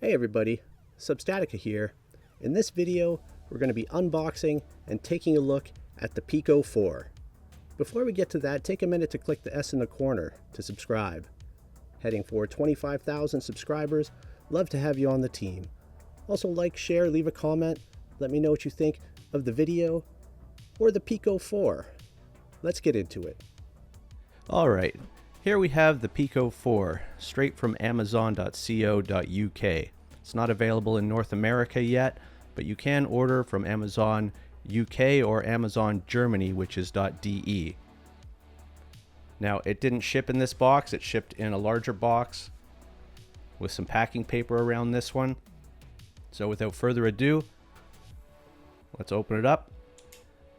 Hey everybody, Substatica here. In this video, we're going to be unboxing and taking a look at the PICO 4. Before we get to that, take a minute to click the S in the corner to subscribe. Heading for 25,000 subscribers, love to have you on the team. Also like, share, leave a comment, let me know what you think of the video or the PICO 4. Let's get into it. Alright, here we have the PICO 4, straight from Amazon.co.uk. It's not available in North America yet, but you can order from Amazon UK or Amazon Germany, which is .de. Now, it didn't ship in this box, it shipped in a larger box with some packing paper around this one. So without further ado, let's open it up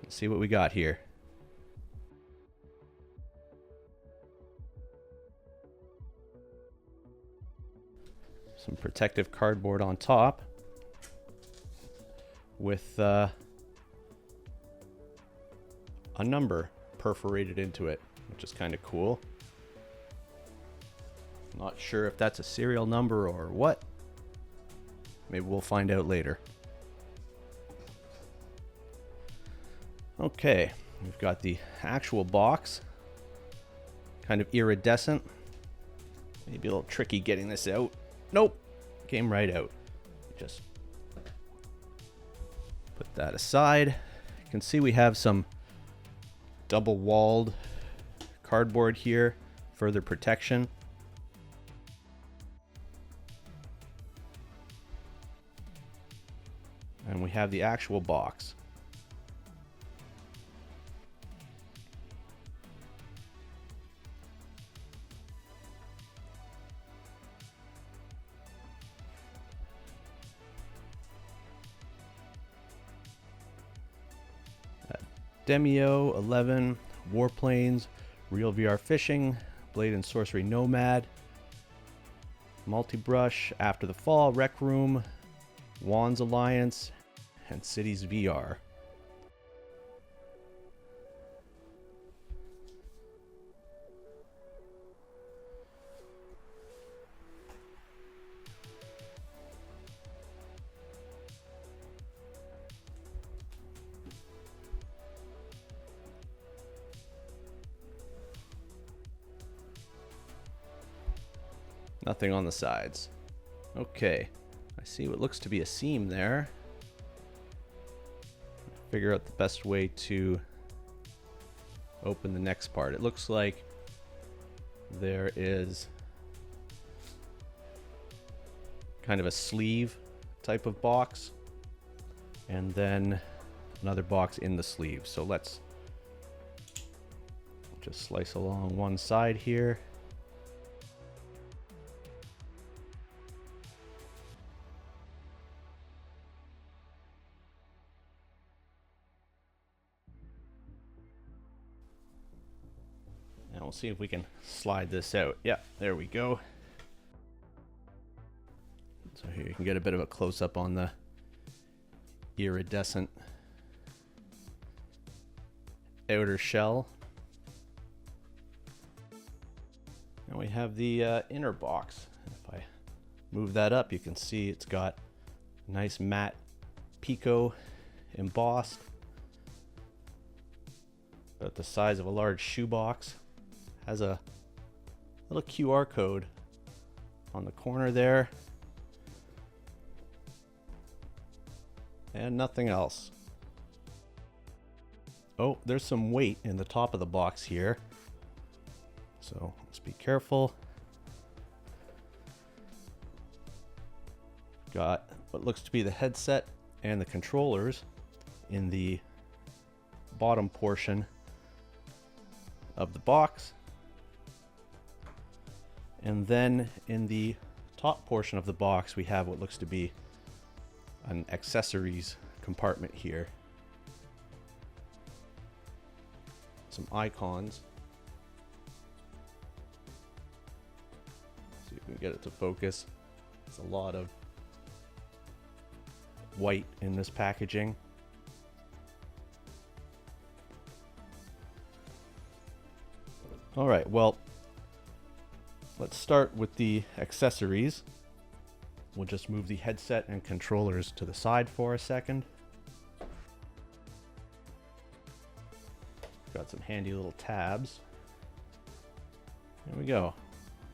and see what we got here. Some protective cardboard on top with a number perforated into it, which is kind of cool. Not sure if that's a serial number or what. Maybe we'll find out later. Okay, we've got the actual box. Kind of iridescent. Maybe a little tricky getting this out. Nope, came right out. Just put that aside. You can see we have some double-walled cardboard here, further protection. And we have the actual box. Demio 11, Warplanes, Real VR Fishing, Blade and Sorcery Nomad, Multi-Brush, After the Fall, Rec Room, Wands Alliance, and Cities VR. Nothing on the sides. Okay, I see what looks to be a seam there. Figure out the best way to open the next part. It looks like there is kind of a sleeve type of box and then another box in the sleeve. So let's just slice along one side here. And we'll see if we can slide this out. Yeah, there we go. So here you can get a bit of a close-up on the iridescent outer shell. And we have the inner box. If I move that up, you can see it's got nice matte PICO embossed. About the size of a large shoebox. Has a little QR code on the corner there. And nothing else. Oh, there's some weight in the top of the box here. So let's be careful. Got what looks to be the headset and the controllers in the bottom portion of the box. And then in the top portion of the box, we have what looks to be an accessories compartment here. Some icons. See if we can get it to focus. There's a lot of white in this packaging. All right, well, let's start with the accessories. we'll just move the headset and controllers to the side for a second. Got some handy little tabs. There we go.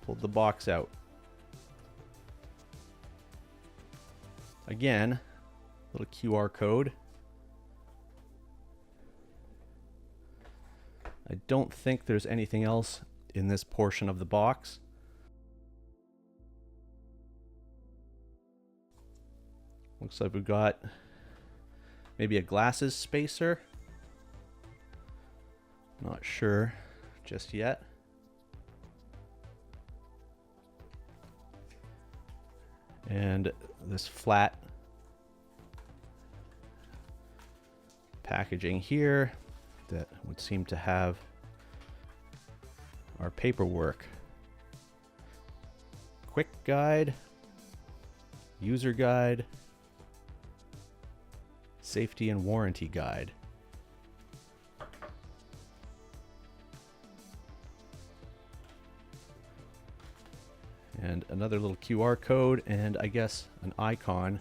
Pulled the box out. Again, little QR code. I don't think there's anything else in this portion of the box. Looks like we've got maybe a glasses spacer. Not sure just yet. And this flat packaging here that would seem to have our paperwork. Quick guide, user guide, safety and warranty guide. And another little QR code, and I guess an icon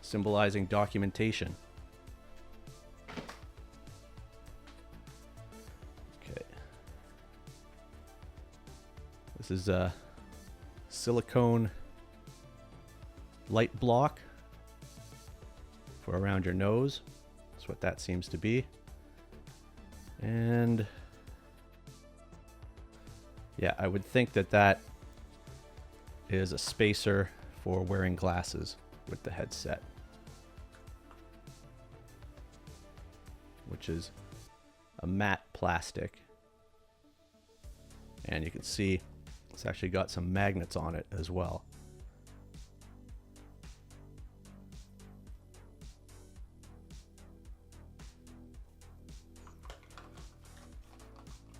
symbolizing documentation. Okay. This is a silicone light block for around your nose. That's what that seems to be. And yeah, I would think that that is a spacer for wearing glasses with the headset, which is a matte plastic. And you can see it's actually got some magnets on it as well.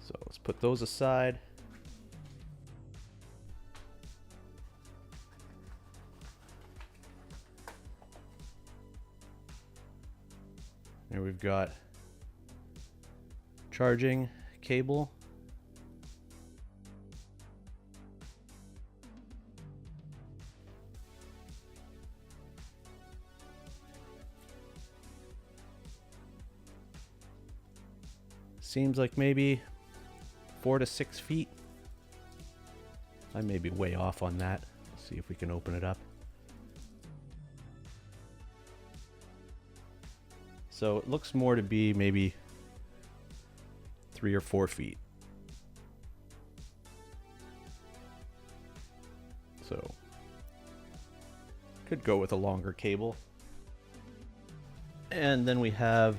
So let's put those aside. Here we've got charging cable. Seems like maybe 4 to 6 feet. I may be way off on that. Let's see if we can open it up. So it looks more to be maybe 3 or 4 feet. So could go with a longer cable. And then we have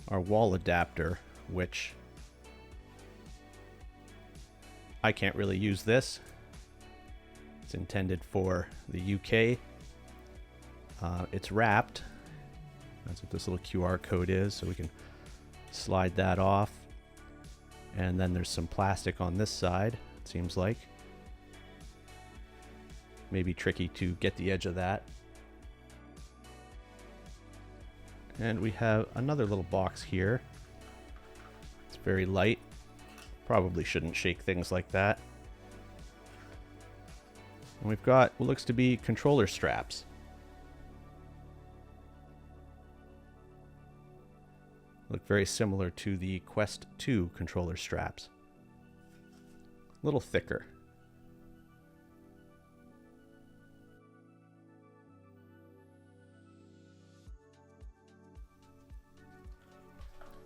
our wall adapter, which I can't really use this. It's intended for the UK. It's wrapped. That's what this little QR code is, so we can slide that off. And then there's some plastic on this side, it seems like. Maybe tricky to get the edge of that. And we have another little box here. It's very light. Probably shouldn't shake things like that. And we've got what looks to be controller straps. Look very similar to the Quest 2 controller straps. A little thicker.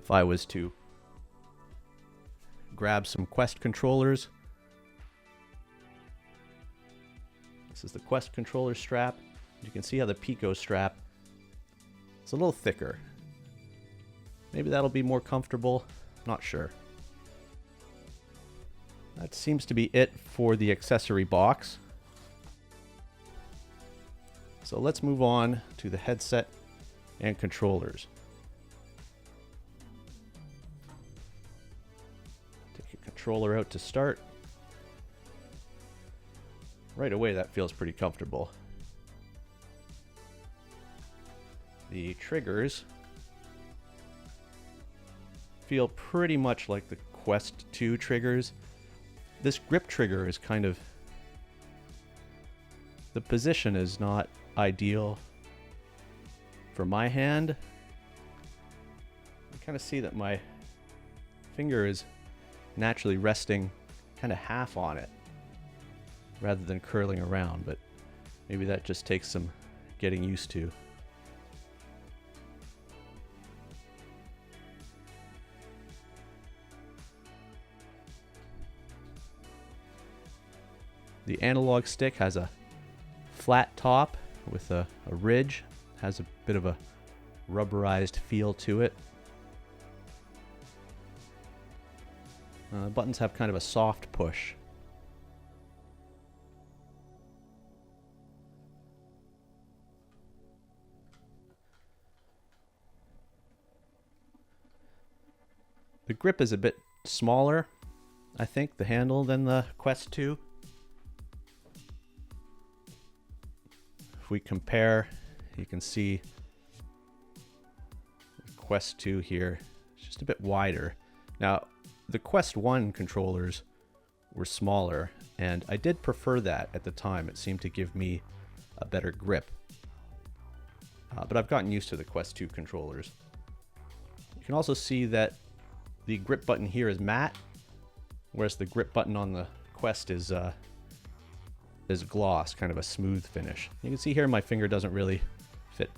If I was to grab some Quest controllers, this is the Quest controller strap. You can see how the PICO strap is a little thicker. Maybe that'll be more comfortable, not sure. That seems to be it for the accessory box. So let's move on to the headset and controllers. Take your controller out to start. Right away, that feels pretty comfortable. The triggers feel pretty much like the Quest 2 triggers. This grip trigger is kind of, the position is not ideal for my hand. You kind of see that my finger is naturally resting kind of half on it rather than curling around, but maybe that just takes some getting used to. The analog stick has a flat top with a ridge, has a bit of a rubberized feel to it. Buttons have kind of a soft push. The grip is a bit smaller, I think, the handle, than the Quest 2. If we compare, you can see the Quest 2 here, it's just a bit wider. Now, the Quest 1 controllers were smaller, and I did prefer that at the time. It seemed to give me a better grip. But I've gotten used to the Quest 2 controllers. You can also see that the grip button here is matte, whereas the grip button on the Quest is gloss, kind of a smooth finish. You can see here my finger doesn't really fit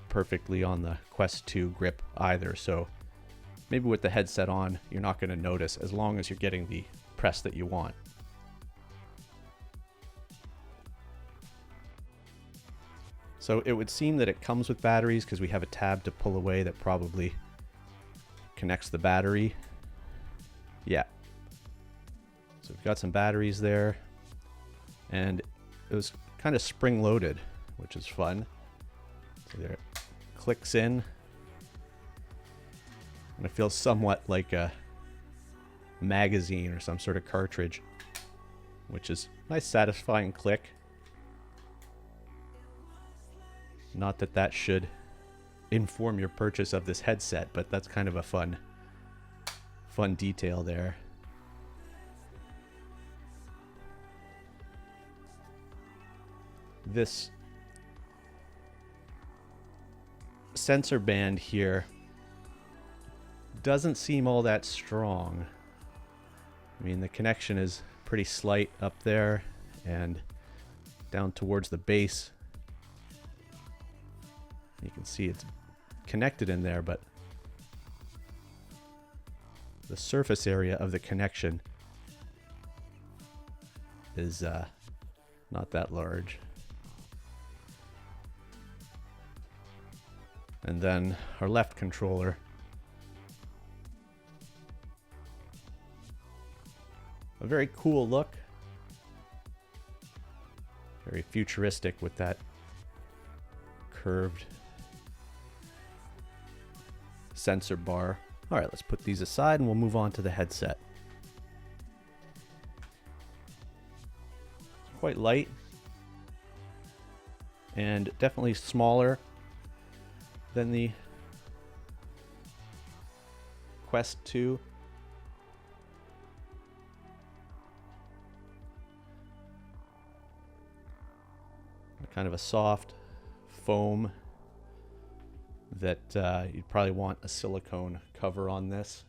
perfectly on the Quest 2 grip either, so maybe with the headset on, you're not going to notice as long as you're getting the press that you want. So it would seem that it comes with batteries because we have a tab to pull away that probably connects the battery. Yeah. So we've got some batteries there. And it was kind of spring-loaded, which is fun. So there it clicks in. And it feels somewhat like a magazine or some sort of cartridge, which is a nice satisfying click. Not that that should inform your purchase of this headset, but that's kind of a fun detail there. This sensor band here doesn't seem all that strong. I mean, the connection is pretty slight up there and down towards the base. You can see it's connected in there, but the surface area of the connection is not that large. And then our left controller. A very cool look. Very futuristic with that curved sensor bar. All right, let's put these aside and we'll move on to the headset. It's quite light and definitely smaller than the Quest 2. Kind of a soft foam that you'd probably want a silicone cover on this,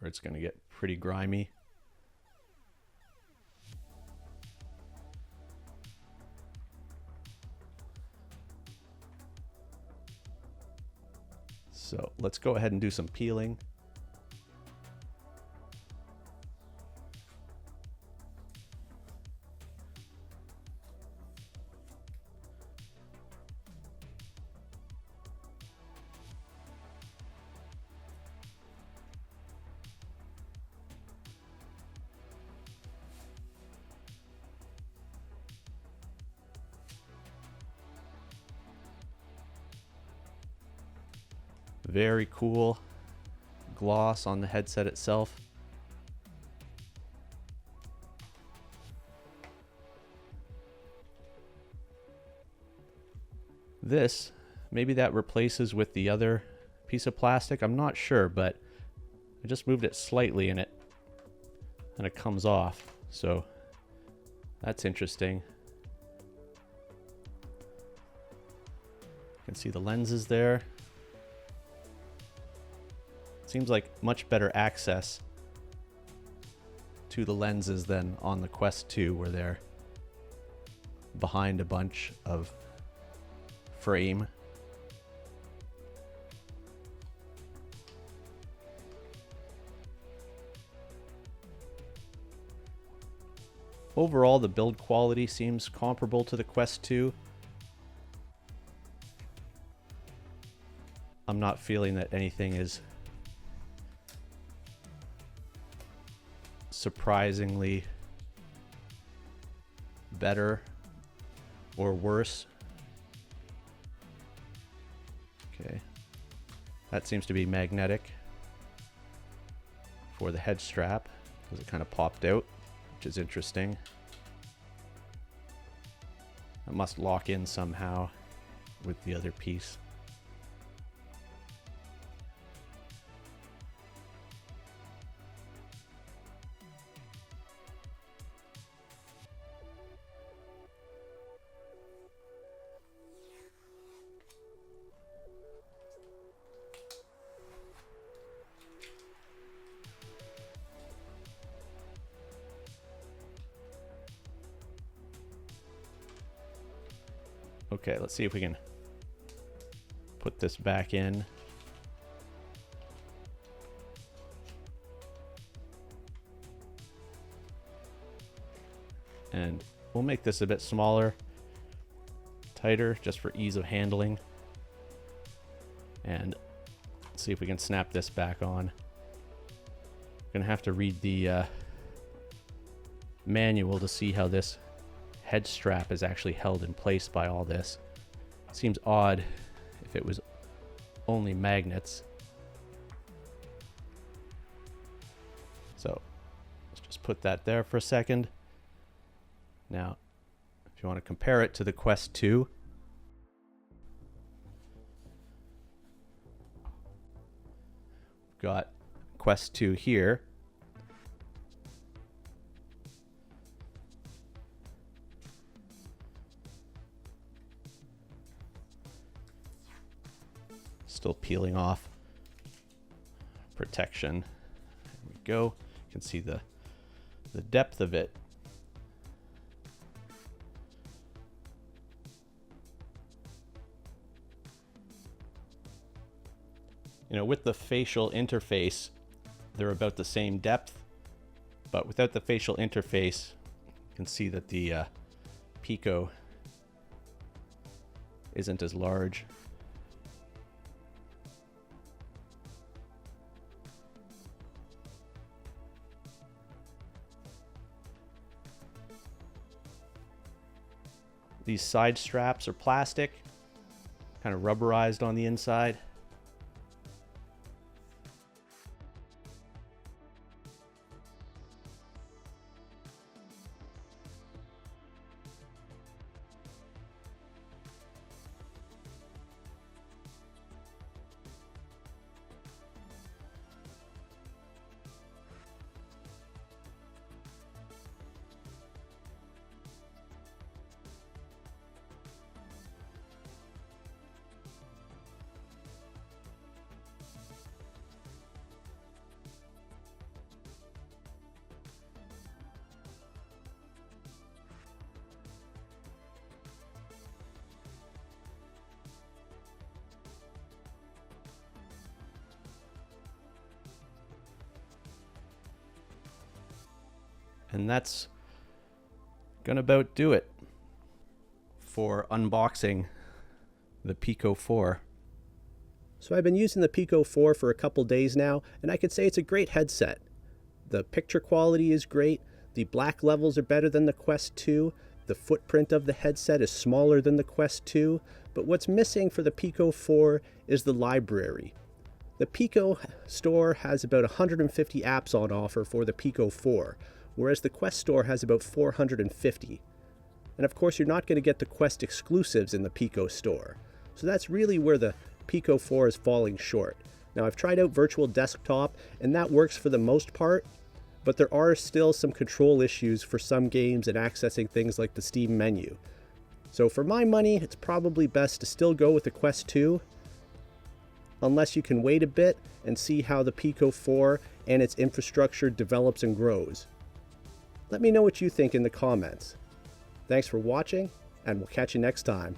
or it's going to get pretty grimy. So let's go ahead and do some peeling. Very cool gloss on the headset itself. This, maybe that replaces with the other piece of plastic. I'm not sure, but I just moved it slightly and it and it comes off. So that's interesting. You can see the lenses there. Seems like much better access to the lenses than on the Quest 2, where they're behind a bunch of frame. Overall, the build quality seems comparable to the Quest 2. I'm not feeling that anything is surprisingly better or worse. Okay, that seems to be magnetic for the head strap because it kind of popped out, which is interesting. It must lock in somehow with the other piece. Okay, let's see if we can put this back in. And we'll make this a bit smaller, tighter, just for ease of handling. And see if we can snap this back on. Gonna have to read the manual to see how this head strap is actually held in place by all this. Seems odd if it was only magnets. So let's just put that there for a second. Now, if you want to compare it to the Quest 2, we've got Quest 2 here. Still peeling off protection. There we go. You can see the depth of it. You know, with the facial interface, they're about the same depth, but without the facial interface, you can see that the PICO isn't as large. These side straps are plastic, kind of rubberized on the inside. And that's gonna about do it for unboxing the PICO 4. So I've been using the PICO 4 for a couple days now, and I could say it's a great headset. The picture quality is great, the black levels are better than the Quest 2, the footprint of the headset is smaller than the Quest 2, but what's missing for the PICO 4 is the library. The PICO store has about 150 apps on offer for the PICO 4, whereas the Quest store has about 450. And of course, you're not going to get the Quest exclusives in the PICO store. So that's really where the PICO 4 is falling short. Now, I've tried out Virtual Desktop, and that works for the most part, but there are still some control issues for some games and accessing things like the Steam menu. So for my money, it's probably best to still go with the Quest 2, unless you can wait a bit and see how the PICO 4 and its infrastructure develops and grows. Let me know what you think in the comments. Thanks for watching, and we'll catch you next time.